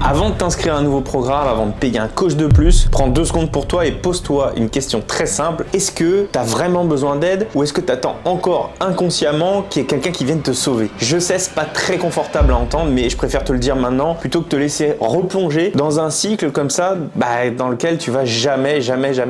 Avant de t'inscrire à un nouveau programme, avant de payer un coach de plus, prends 2 secondes pour toi et pose-toi une question très simple. Est-ce que tu as vraiment besoin d'aide ou est-ce que tu attends encore inconsciemment qu'il y ait quelqu'un qui vienne te sauver? Je sais, c'est pas très confortable à entendre, mais je préfère te le dire maintenant plutôt que te laisser replonger dans un cycle comme ça, dans lequel tu vas jamais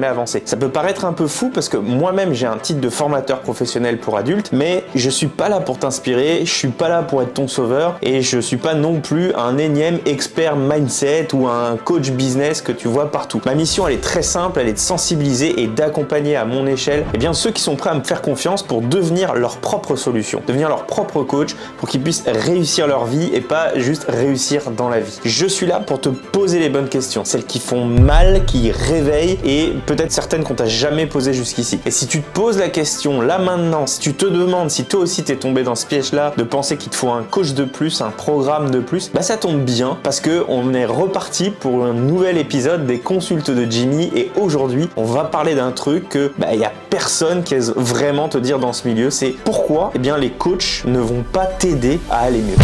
avancer. Ça peut paraître un peu fou parce que moi-même j'ai un titre de formateur professionnel pour adultes, mais je suis pas là pour t'inspirer, je suis pas là pour être ton sauveur et je suis pas non plus un énième expert mindset ou un coach business que tu vois partout. Ma mission, elle est très simple, elle est de sensibiliser et d'accompagner à mon échelle ceux qui sont prêts à me faire confiance pour devenir leur propre solution, devenir leur propre coach pour qu'ils puissent réussir leur vie et pas juste réussir dans la vie. Je suis là pour te poser les bonnes questions, celles qui font mal, qui réveillent et peut-être certaines qu'on t'a jamais posées jusqu'ici. Et si tu te poses la question là maintenant, si tu te demandes si toi aussi t'es tombé dans ce piège-là de penser qu'il te faut un coach de plus, un programme de plus, ça tombe bien parce que on est reparti pour un nouvel épisode des consultes de Jimmy et aujourd'hui on va parler d'un truc que il y a personne qui ose vraiment te dire dans ce milieu, c'est pourquoi les coachs ne vont pas t'aider à aller mieux.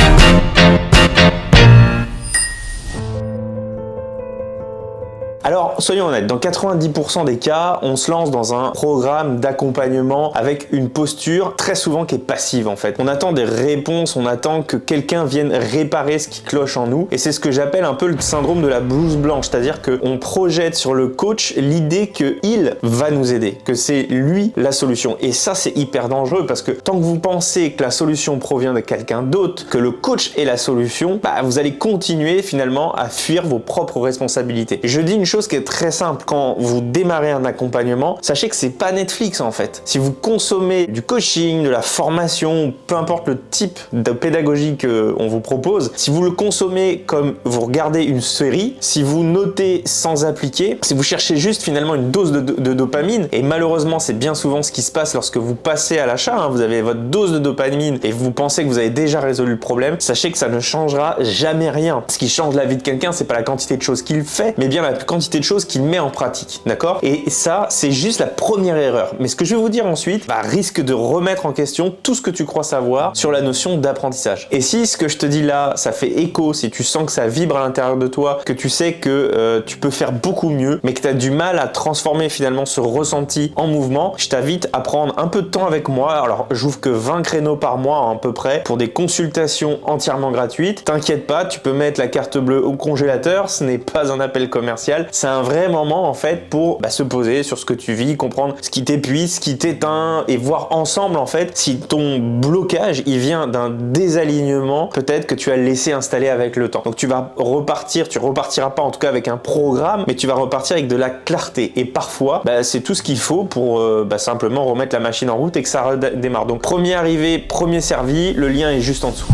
Alors, soyons honnêtes, dans 90% des cas, on se lance dans un programme d'accompagnement avec une posture très souvent qui est passive en fait. On attend des réponses, on attend que quelqu'un vienne réparer ce qui cloche en nous et c'est ce que j'appelle un peu le syndrome de la blouse blanche, c'est-à-dire qu'on projette sur le coach l'idée qu'il va nous aider, que c'est lui la solution. Et ça, c'est hyper dangereux parce que tant que vous pensez que la solution provient de quelqu'un d'autre, que le coach est la solution, vous allez continuer finalement à fuir vos propres responsabilités. Et je dis une chose qui est très simple, quand vous démarrez un accompagnement, sachez que c'est pas Netflix en fait. Si vous consommez du coaching, de la formation, peu importe le type de pédagogie qu'on vous propose, si vous le consommez comme vous regardez une série, si vous notez sans appliquer, si vous cherchez juste finalement une dose de dopamine, et malheureusement c'est bien souvent ce qui se passe lorsque vous passez à l'achat, vous avez votre dose de dopamine et vous pensez que vous avez déjà résolu le problème, sachez que ça ne changera jamais rien. Ce qui change la vie de quelqu'un, c'est pas la quantité de choses qu'il fait, mais bien la quantité de choses qu'il met en pratique, d'accord? Et ça, c'est juste la première erreur. Mais ce que je vais vous dire ensuite risque de remettre en question tout ce que tu crois savoir sur la notion d'apprentissage. Et si ce que je te dis là, ça fait écho, si tu sens que ça vibre à l'intérieur de toi, que tu sais que tu peux faire beaucoup mieux, mais que tu as du mal à transformer finalement ce ressenti en mouvement, je t'invite à prendre un peu de temps avec moi. Alors, j'ouvre que 20 créneaux par mois à peu près pour des consultations entièrement gratuites. T'inquiète pas, tu peux mettre la carte bleue au congélateur, ce n'est pas un appel commercial. C'est un vrai moment en fait pour se poser sur ce que tu vis, comprendre ce qui t'épuise, ce qui t'éteint et voir ensemble en fait si ton blocage il vient d'un désalignement peut-être que tu as laissé installer avec le temps. Donc tu vas repartir, tu repartiras pas en tout cas avec un programme, mais tu vas repartir avec de la clarté et parfois c'est tout ce qu'il faut pour simplement remettre la machine en route et que ça redémarre. Donc premier arrivé, premier servi, le lien est juste en dessous.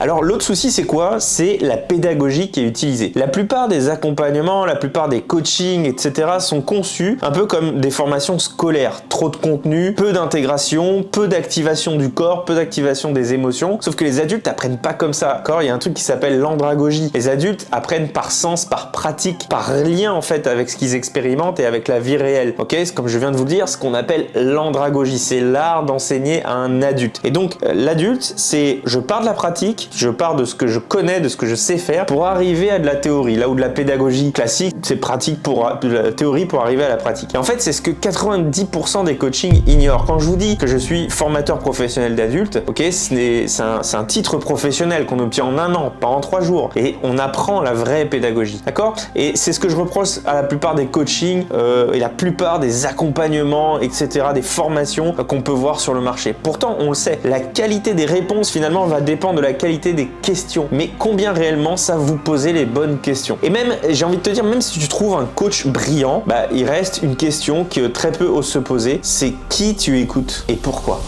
Alors l'autre souci c'est quoi? C'est la pédagogie qui est utilisée. La plupart des accompagnements, la plupart des coachings, etc. sont conçus un peu comme des formations scolaires. Trop de contenu, peu d'intégration, peu d'activation du corps, peu d'activation des émotions. Sauf que les adultes apprennent pas comme ça, d'accord? Il y a un truc qui s'appelle l'andragogie. Les adultes apprennent par sens, par pratique, par lien en fait avec ce qu'ils expérimentent et avec la vie réelle. Ok? C'est comme je viens de vous le dire, ce qu'on appelle l'andragogie. C'est l'art d'enseigner à un adulte. Et donc l'adulte, c'est je pars de la pratique, je pars de ce que je connais, de ce que je sais faire pour arriver à de la théorie. Là où de la pédagogie classique, c'est pratique de la théorie pour arriver à la pratique. Et en fait, c'est ce que 90% des coachings ignorent. Quand je vous dis que je suis formateur professionnel d'adultes, ok, c'est un titre professionnel qu'on obtient en 1 an, pas en 3 jours. Et on apprend la vraie pédagogie, d'accord? Et c'est ce que je reproche à la plupart des coachings et la plupart des accompagnements, etc., des formations qu'on peut voir sur le marché. Pourtant, on le sait, la qualité des réponses finalement va dépendre de la qualité des questions. Mais combien réellement ça vous posez les bonnes questions? Et même, j'ai envie de te dire, même si tu trouves un coach brillant, il reste une question que très peu osent se poser, c'est qui tu écoutes et pourquoi?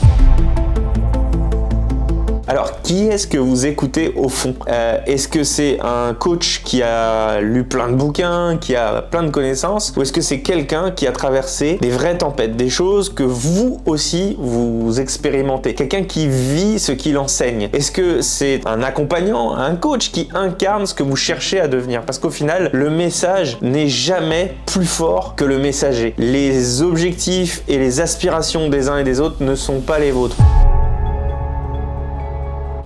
Alors, qui est-ce que vous écoutez au fond? Est-ce que c'est un coach qui a lu plein de bouquins, qui a plein de connaissances, ou est-ce que c'est quelqu'un qui a traversé des vraies tempêtes, des choses que vous aussi vous expérimentez, quelqu'un qui vit ce qu'il enseigne? Est-ce que c'est un accompagnant, un coach qui incarne ce que vous cherchez à devenir? Parce qu'au final, le message n'est jamais plus fort que le messager. Les objectifs et les aspirations des uns et des autres ne sont pas les vôtres.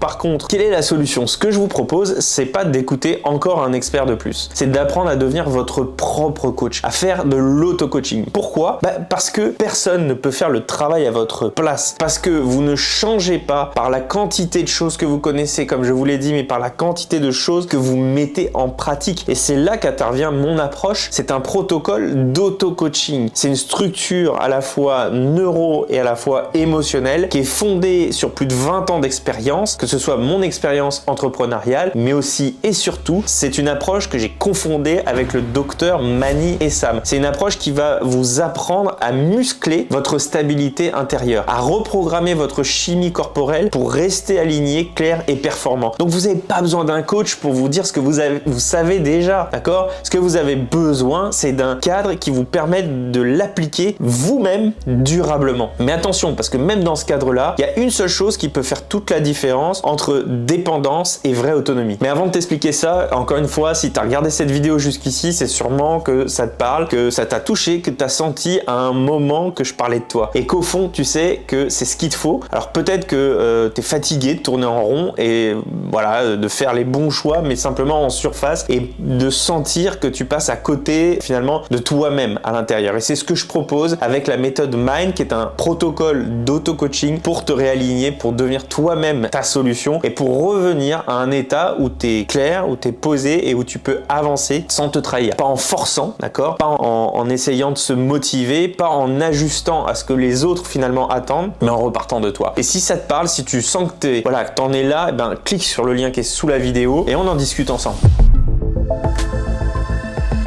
Par contre, quelle est la solution? Ce que je vous propose, c'est pas d'écouter encore un expert de plus. C'est d'apprendre à devenir votre propre coach, à faire de l'auto-coaching. Pourquoi? Parce que personne ne peut faire le travail à votre place. Parce que vous ne changez pas par la quantité de choses que vous connaissez, comme je vous l'ai dit, mais par la quantité de choses que vous mettez en pratique. Et c'est là qu'intervient mon approche. C'est un protocole d'auto-coaching. C'est une structure à la fois neuro et à la fois émotionnelle qui est fondée sur plus de 20 ans d'expérience, que ce soit mon expérience entrepreneuriale, mais aussi et surtout, c'est une approche que j'ai confondée avec le docteur Mani et Sam. C'est une approche qui va vous apprendre à muscler votre stabilité intérieure, à reprogrammer votre chimie corporelle pour rester aligné, clair et performant. Donc vous n'avez pas besoin d'un coach pour vous dire ce que vous savez déjà, d'accord? Ce que vous avez besoin, c'est d'un cadre qui vous permette de l'appliquer vous-même durablement. Mais attention, parce que même dans ce cadre-là, il y a une seule chose qui peut faire toute la différence entre dépendance et vraie autonomie. Mais avant de t'expliquer ça, encore une fois, si tu as regardé cette vidéo jusqu'ici, c'est sûrement que ça te parle, que ça t'a touché, que tu as senti à un moment que je parlais de toi. Et qu'au fond, tu sais que c'est ce qu'il te faut. Alors peut-être que tu es fatigué de tourner en rond et voilà, de faire les bons choix, mais simplement en surface et de sentir que tu passes à côté finalement de toi-même à l'intérieur. Et c'est ce que je propose avec la méthode Mind, qui est un protocole d'auto-coaching pour te réaligner, pour devenir toi-même ta solution et pour revenir à un état où tu es clair, où tu es posé et où tu peux avancer sans te trahir. Pas en forçant, d'accord? Pas en essayant de se motiver, pas en ajustant à ce que les autres finalement attendent, mais en repartant de toi. Et si ça te parle, si tu sens que t'en es là, clique sur le lien qui est sous la vidéo et on en discute ensemble.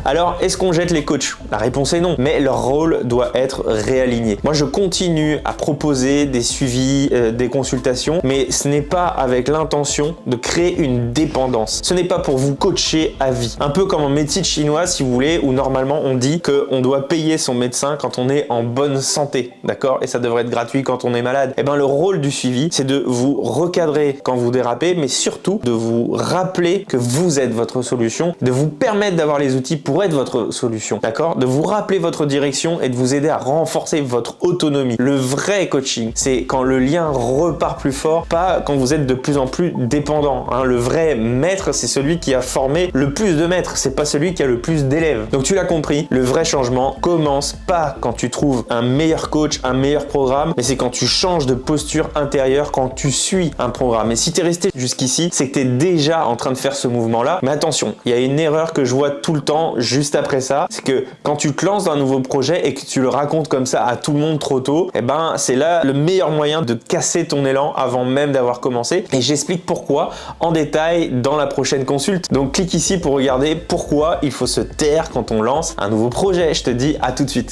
Alors, est-ce qu'on jette les coachs? La réponse est non, mais leur rôle doit être réaligné. Moi, je continue à proposer des suivis, des consultations, mais ce n'est pas avec l'intention de créer une dépendance. Ce n'est pas pour vous coacher à vie. Un peu comme en médecine chinoise, si vous voulez, où normalement on dit qu'on doit payer son médecin quand on est en bonne santé, d'accord? Et ça devrait être gratuit quand on est malade. Eh bien, le rôle du suivi, c'est de vous recadrer quand vous dérapez, mais surtout de vous rappeler que vous êtes votre solution, de vous permettre d'avoir les outils pour être votre solution, d'accord? De vous rappeler votre direction et de vous aider à renforcer votre autonomie. Le vrai coaching, c'est quand le lien repart plus fort, pas quand vous êtes de plus en plus dépendant, hein. Le vrai maître, c'est celui qui a formé le plus de maîtres, c'est pas celui qui a le plus d'élèves. Donc tu l'as compris, le vrai changement commence pas quand tu trouves un meilleur coach, un meilleur programme, mais c'est quand tu changes de posture intérieure, quand tu suis un programme. Et si tu es resté jusqu'ici, c'est que tu es déjà en train de faire ce mouvement-là. Mais attention, il y a une erreur que je vois tout le temps, juste après ça, c'est que quand tu te lances dans un nouveau projet et que tu le racontes comme ça à tout le monde trop tôt, eh ben c'est là le meilleur moyen de casser ton élan avant même d'avoir commencé. Et j'explique pourquoi en détail dans la prochaine consulte. Donc clique ici pour regarder pourquoi il faut se taire quand on lance un nouveau projet. Je te dis à tout de suite.